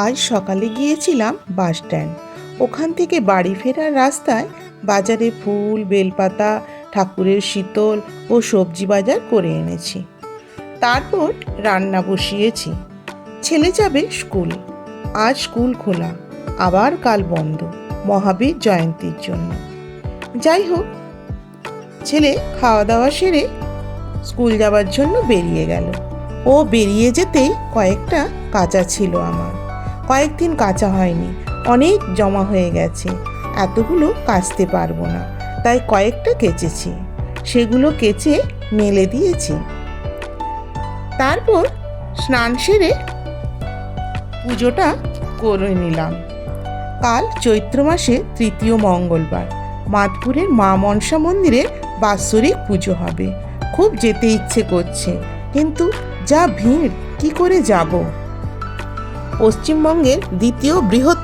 আজ সকালে গিয়েছিলাম বাস স্ট্যান্ড। ওখান থেকে বাড়ি ফেরার রাস্তায় বাজারে ফুল, বেলপাতা, ঠাকুরের শীতল ও সবজি বাজার করে এনেছি। তারপর রান্না বসিয়েছি। ছেলে যাবে স্কুল। আজ স্কুল খোলা, আবার কাল বন্ধ মহাবীর জয়ন্তীর জন্য। যাই হোক, ছেলে খাওয়া দাওয়া সেরে স্কুল যাওয়ার জন্য বেরিয়ে গেল। ও বেরিয়ে যেতেই কয়েকটা কাচা ছিল আমার। কয়েকদিন কাচা হয়নি, অনেক জমা হয়ে গেছে। এতগুলো কাচতে পারবো না, তাই কয়েকটা কেচেছি। সেগুলো কেচে মেলে দিয়েছি। তারপর স্নান সেরে পুজোটা করে নিলাম। কাল চৈত্র মাসে ৩য় মঙ্গলবার মাদপুরের মা মনসা মন্দিরে বাৎসরিক পুজো হবে। খুব যেতে ইচ্ছে করছে, কিন্তু যা ভিড়, কি করে যাব? পশ্চিমবঙ্গের দ্বিতীয় বৃহৎ